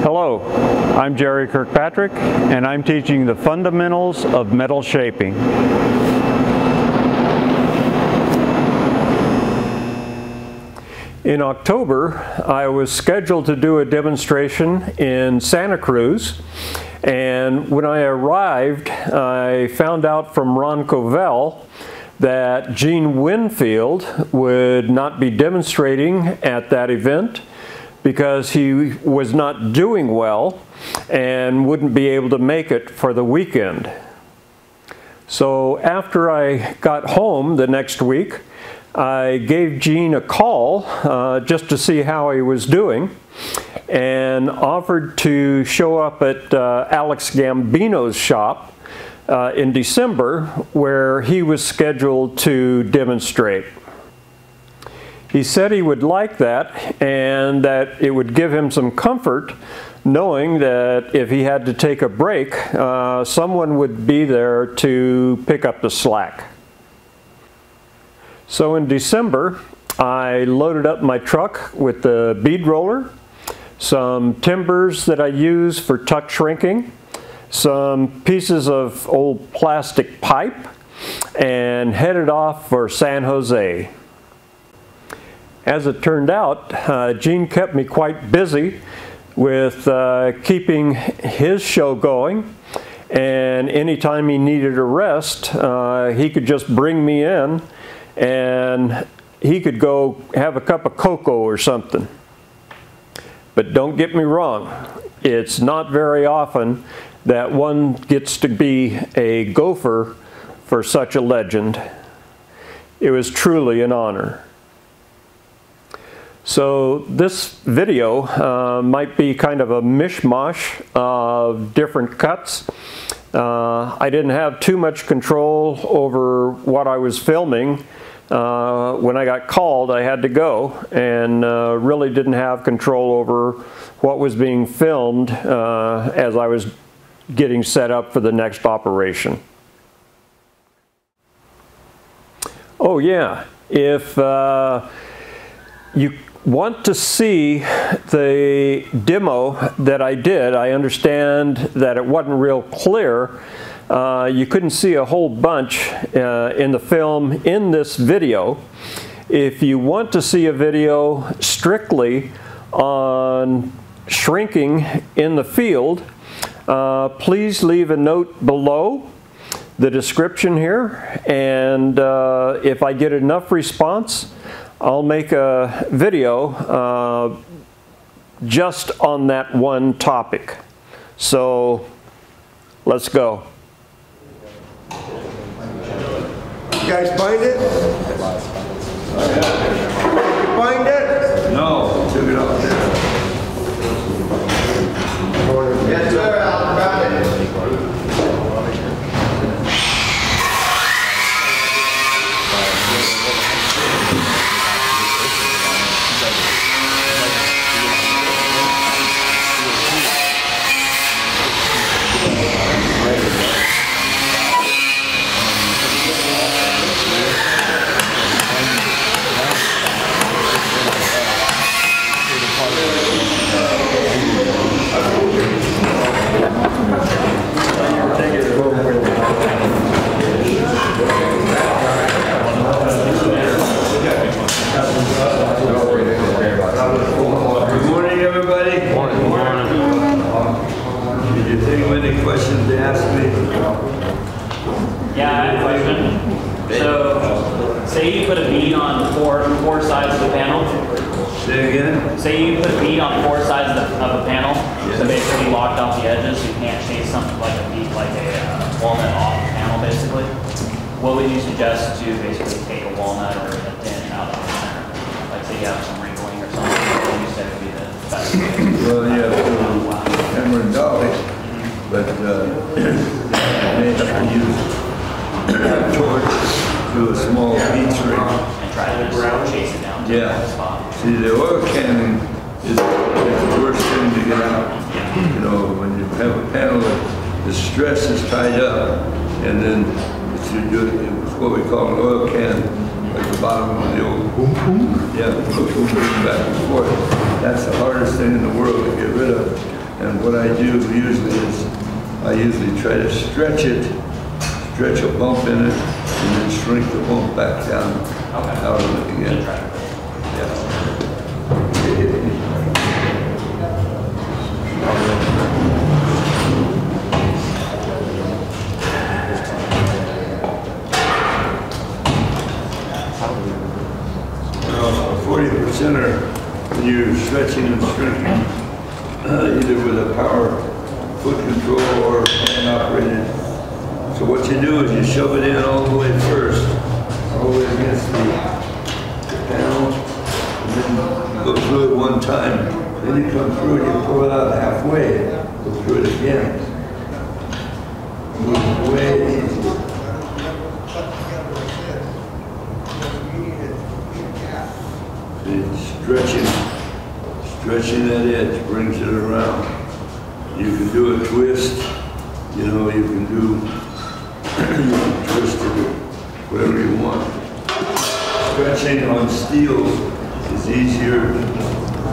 Hello, I'm Jere Kirkpatrick, and I'm teaching the fundamentals of metal shaping. In October, I was scheduled to do a demonstration in Santa Cruz, and when I arrived, I found out from Ron Covell that Gene Winfield would not be demonstrating at that event because he was not doing well and wouldn't be able to make it for the weekend. So after I got home the next week, I gave Gene a call just to see how he was doing and offered to show up at Alex Gambino's shop in December, where he was scheduled to demonstrate. He said he would like that and that it would give him some comfort knowing that if he had to take a break, someone would be there to pick up the slack. So in December, I loaded up my truck with the bead roller, some timbers that I use for tuck shrinking, some pieces of old plastic pipe, and headed off for San Jose. As it turned out, Gene kept me quite busy with keeping his show going, and anytime he needed a rest, he could just bring me in and he could go have a cup of cocoa or something. But don't get me wrong, it's not very often that one gets to be a gopher for such a legend. It was truly an honor. So this video might be kind of a mishmash of different cuts. I didn't have too much control over what I was filming. When I got called, I had to go, and really didn't have control over what was being filmed as I was getting set up for the next operation. Oh yeah, if you want to see the demo that I did, I understand that it wasn't real clear. You couldn't see a whole bunch in the film in this video. If you want to see a video strictly on shrinking in the field, please leave a note below the description here, and if I get enough response, I'll make a video just on that one topic. So let's go. You guys find it? You find it? No. Took it off there. Yes, sir. I'll grab it. Say you put a bead on four sides of the panel. Say again? Say you put a bead on four sides of a panel, yes. So basically locked off the edges, you can't chase something like a bead, like a walnut off the panel basically. What would you suggest to basically take a walnut or a tin out of the center? Like say you have some wrinkling or something, what would you say would be the best way? Well, yeah, hammer and dolly, but I may have to use a torch to a small bead string. And try to just chase it down to the spot. See, the oil cannon is the worst thing to get out. You know, when you have a panel that the stress is tied up, and then it's what we call an oil can, like the bottom of the old boom boom. Yeah, boom boom back and forth. That's the hardest thing in the world to get rid of. what I do usually is I usually try to stretch it, stretch a bump in it, and then shrink the bump back down out of it again. Yeah. Now, 40%er, when you're stretching and shrinking, either with a power foot control or hand operated. So what you do is you shove it in all the way first, all the way against the panel, and then you go through it one time. Then you come through and you pull it out halfway, go through it again. Move way easy. Stretching that edge brings it around. You can do a twist, you know, you can twist it whatever you want. Stretching on steel is easier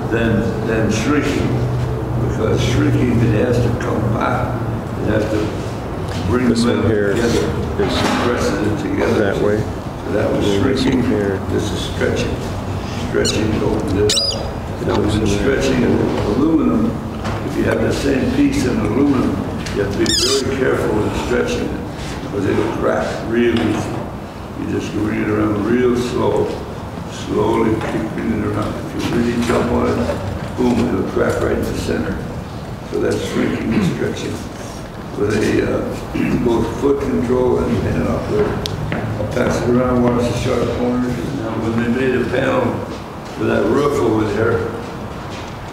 than shrinking, because shrinking it has to come back. It has to bring this them one here together, pressing it together. That way. So that was shrinking. This is stretching. Stretching opens it up. Now, when stretching aluminum, if you have the same piece in aluminum, you have to be very careful when stretching it, because it'll crack real easy. You just bring it around real slow, slowly keep bringing it around. If you really jump on it, boom, it'll crack right in the center. So that's shrinking and stretching. With a both foot control and hand operator. I'll pass it around, watch the sharp corners. Now, when they made a panel for that roof over there,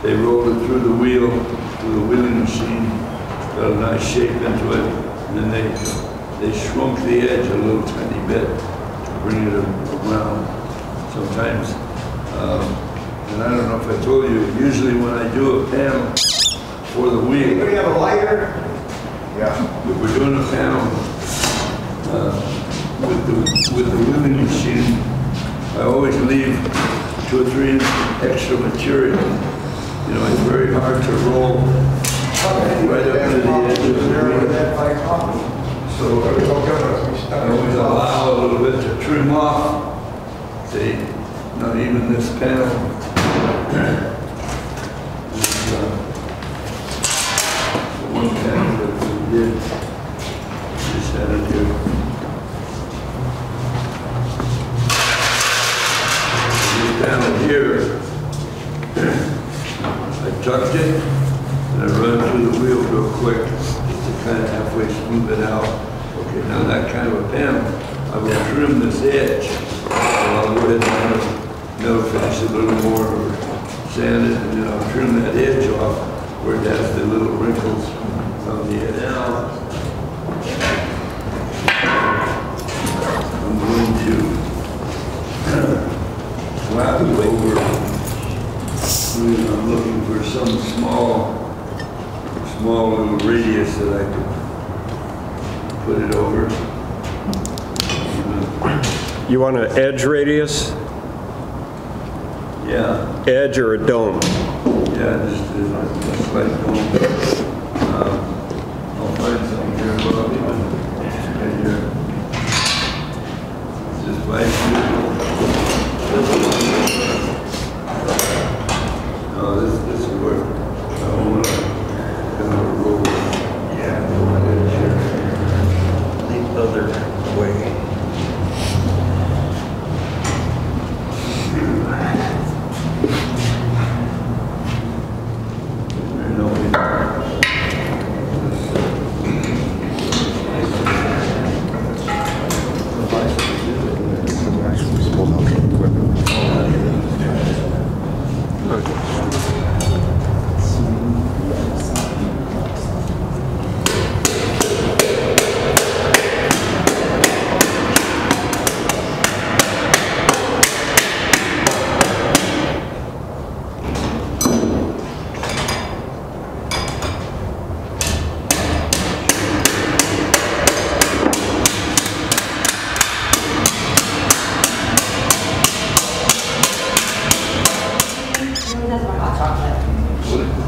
they rolled it through the wheel, through the wheeling machine, got a nice shape into it, and then they shrunk the edge a little tiny bit to bring it around. Sometimes, and I don't know if I told you, usually when I do a panel for the wheel. Do we have a lighter? Yeah. If we're doing a panel with the wheeling machine, I always leave 2 or 3 inches extra material. You know, it's very hard to roll right up to the edge of the wheel. So I always allow a little bit to trim off. See, not even this panel. This, one panel that we did, just had it here. This panel here, I tucked it and I run through the wheel real quick just to kind of halfway smooth it out. Okay, now that kind of a panel, I will trim this edge. So I'll go ahead and metal finish it a little more or sand it, and then I'll trim that edge off where it has the little wrinkles on the edge. Now, I'm going to flap it over. I'm looking for some small little radius that I could put it over. You want an edge radius? Yeah. Edge or a dome? Yeah, just like dome. I'll find something here, Bobby. Right here. Just like this will work. I don't want to kind of roll. Yeah, the other way.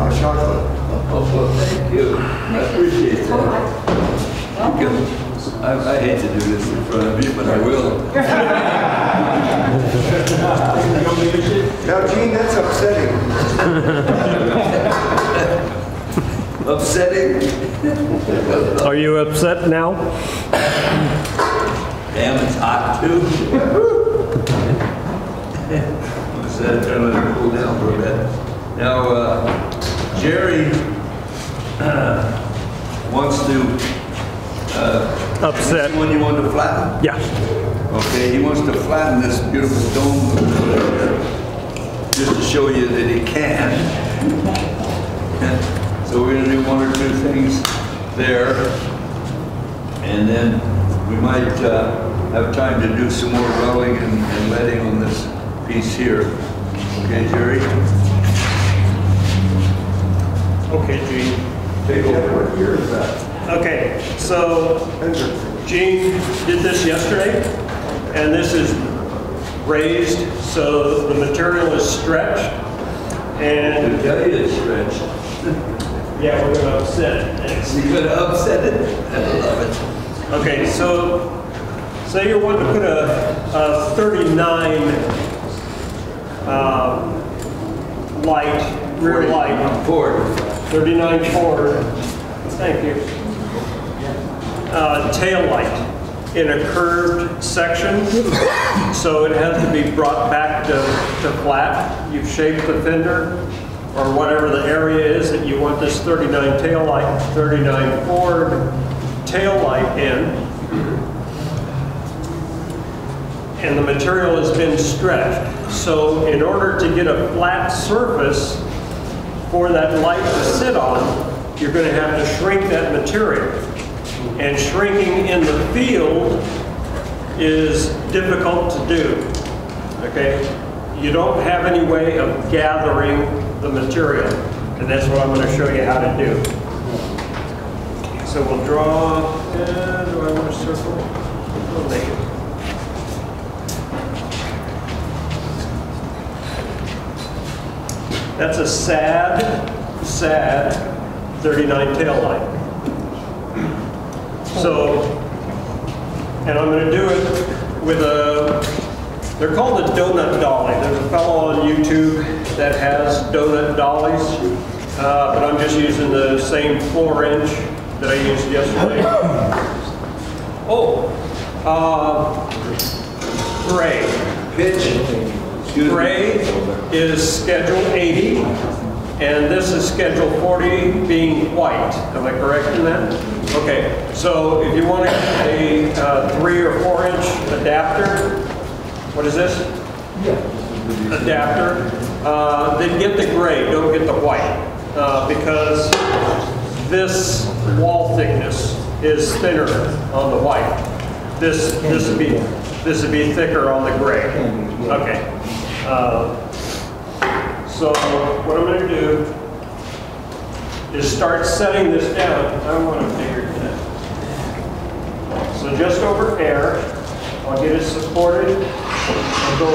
Hot chocolate. Oh, well, thank you. I appreciate that. I hate to do this in front of you, but I will. Now, Gene, that's upsetting. Upsetting? Are you upset now? Damn, it's hot too. Instead, trying to let it cool down for a bit. Now, Jerry wants to. Upset. When you want to flatten? Yeah. Okay, he wants to flatten this beautiful dome just to show you that he can. So we're going to do one or two things there, and then we might have time to do some more welding and leading on this piece here. Okay, Jerry? Okay, Gene. Hey, Jeff, what year is that? Okay, so Gene did this yesterday, and this is raised, so the material is stretched, and The guy is stretched. yeah, we're going to upset it. You're going to upset it? I love it. Okay, so say you want to put a 39 light, rear light, Ford. 39 Ford, thank you, tail light in a curved section, so it has to be brought back to flat. You've shaped the fender, or whatever the area is that you want this 39 tail light, 39 Ford tail light in, and the material has been stretched. So in order to get a flat surface for that light to sit on, you're going to have to shrink that material. And shrinking in the field is difficult to do, okay? You don't have any way of gathering the material, and that's what I'm going to show you how to do. So we'll draw, do I want to circle? We'll make it. That's a sad 39 tail light. So, and I'm going to do it with they're called a donut dolly. There's a fellow on YouTube that has donut dollies, but I'm just using the same 4-inch that I used yesterday. Oh, gray. Pitch. Gray is schedule 80, and this is schedule 40 being white. Am I correct in that? Okay, so if you want a 3 or 4-inch adapter, what is this? Yeah. Adapter, then get the gray, don't get the white, because this wall thickness is thinner on the white. This would be thicker on the gray. Okay. So what I'm going to do is start setting this down. I want to figure that. So just over air, I'll get it supported. I'll go.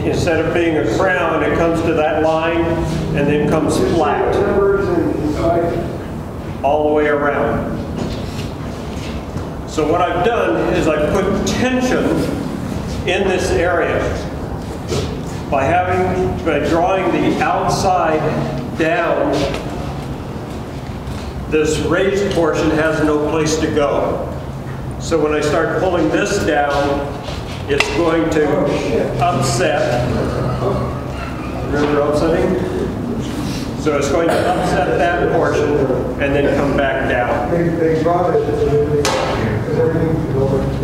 Instead of being a crown, it comes to that line and then comes flat all the way around. So what I've done is I've put tension in this area. By drawing the outside down, this raised portion has no place to go. So when I start pulling this down, it's going to upset. Remember upsetting? So it's going to upset that portion and then come back down. They brought it because everything's going to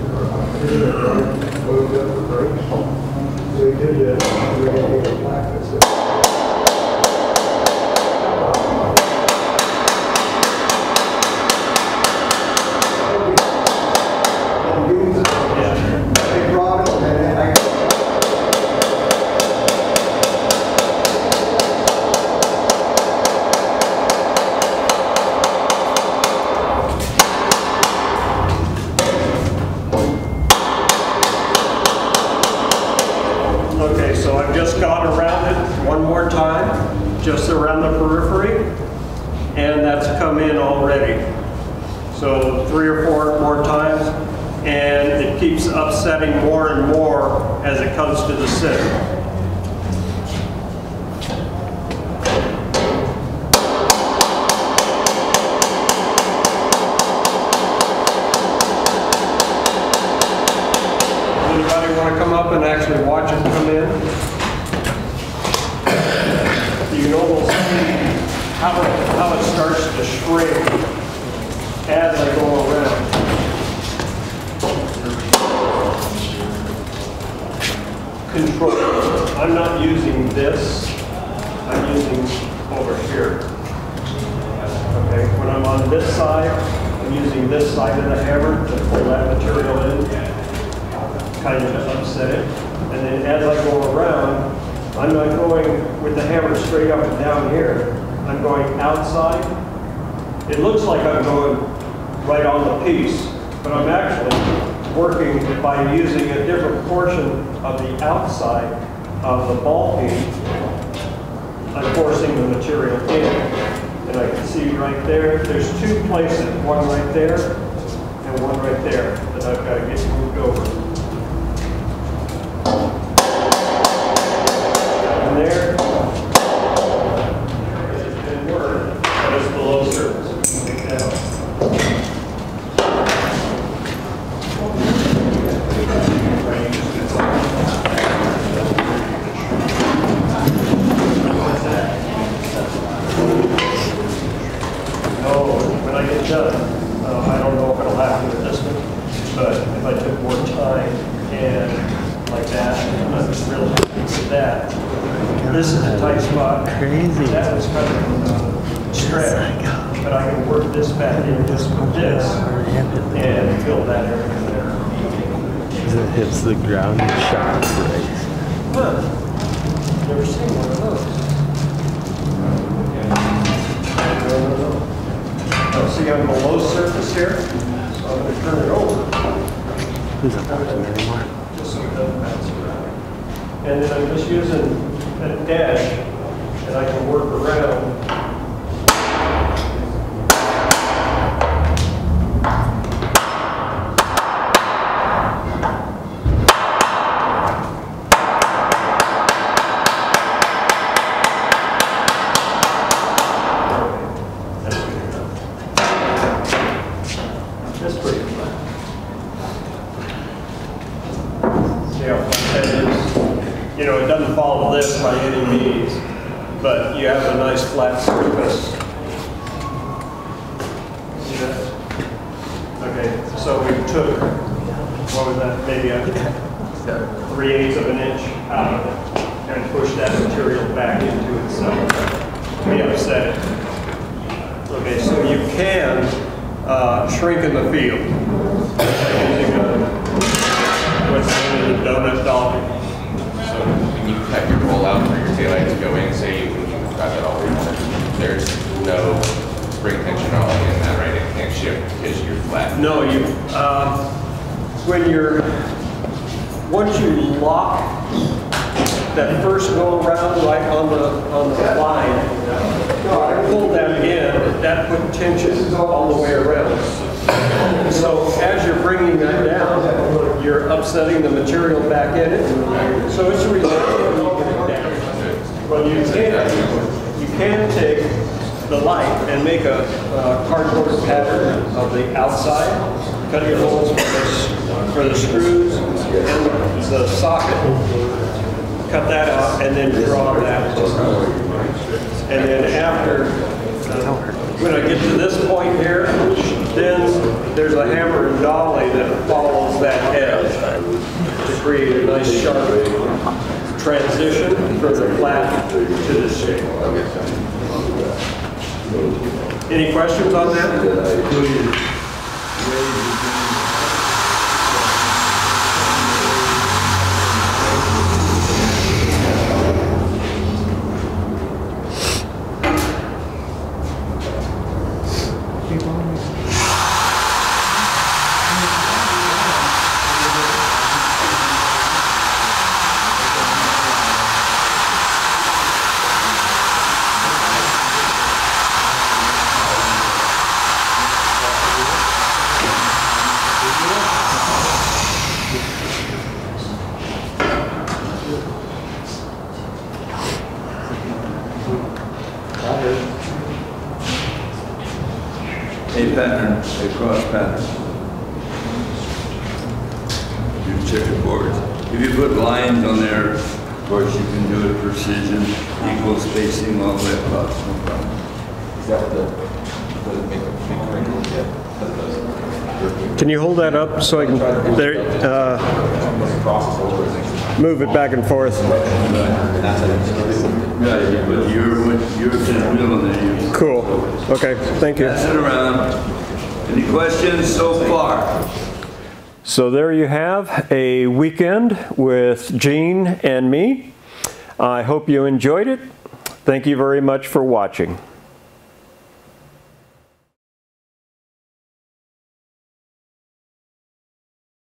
so they did that. They gave a plaque that said, they brought it and I Okay, so I've just gone around it one more time, just around the periphery, and that's come in already. So 3 or 4 more times, and it keeps upsetting more and more as it comes to the center. Anybody want to come up and actually watch it come in? You can almost see how it starts to shrink as I go around. Control. I'm not using this. I'm using over here. Okay, when I'm on this side, I'm using this side of the hammer to pull that material in, kind of to upset it. And then as I go around, I'm not going with the hammer straight up and down here. I'm going outside. It looks like I'm going right on the piece, but I'm actually working by using a different portion of the outside of the ball peen. I'm forcing the material in. And I can see right there, there's 2 places, one right there and one right there that I've got to get moved over. And there, it didn't work, but it's below surface. Take that out. When I get done, I don't know if it'll happen with this one, but if I took more time and like that, I'm just real happy with that. This is a tight spot. Crazy. That was kind of stretch, but I can work this back in just with this and fill that area there. As it hits the ground, it shocks right. Huh. Never seen one of those. See, I'm below surface here, so I'm going to turn it over. Who's not watching anymore? Just so it doesn't bounce around. And then I'm just using a dash, and I can work around. That's pretty fun. See how fun that is? You know, it doesn't follow this by any means, but you have a nice flat surface. See that? Okay, so we took, what was that, maybe a 3/8 of an inch out of it and pushed that material back into itself. We upset it. Okay, so you can shrink in the field using what's known as a donut dolly. So when you cut your roll out for your taillights to go in, say when you got that all removed, there's no spring tension all in that, right? It can't shift because you're flat. No, you once you lock that first go around right on the line, pull that in, that put tension all the way around. So as you're bringing that down, you're upsetting the material back in it. So it's reversible. But you can take the light and make a cardboard pattern of the outside, cut your holes for the screws and the socket, cut that out, and then draw that. And then after, when I get to this point here, then there's a hammer and dolly that follows that edge to create a nice sharp transition from the flat to the shape. Any questions on that? A pattern, a cross pattern. You checkerboards. If you put lines on there, of course you can do it precision, equal spacing, all that across, no problem. Is that the make wrinkles yet? Can you hold that up so I can move it back and forth? Right, but you're wheel on there. Cool. Okay, thank you. Pass it around. Any questions so far? So there you have a weekend with Gene and me. I hope you enjoyed it. Thank you very much for watching.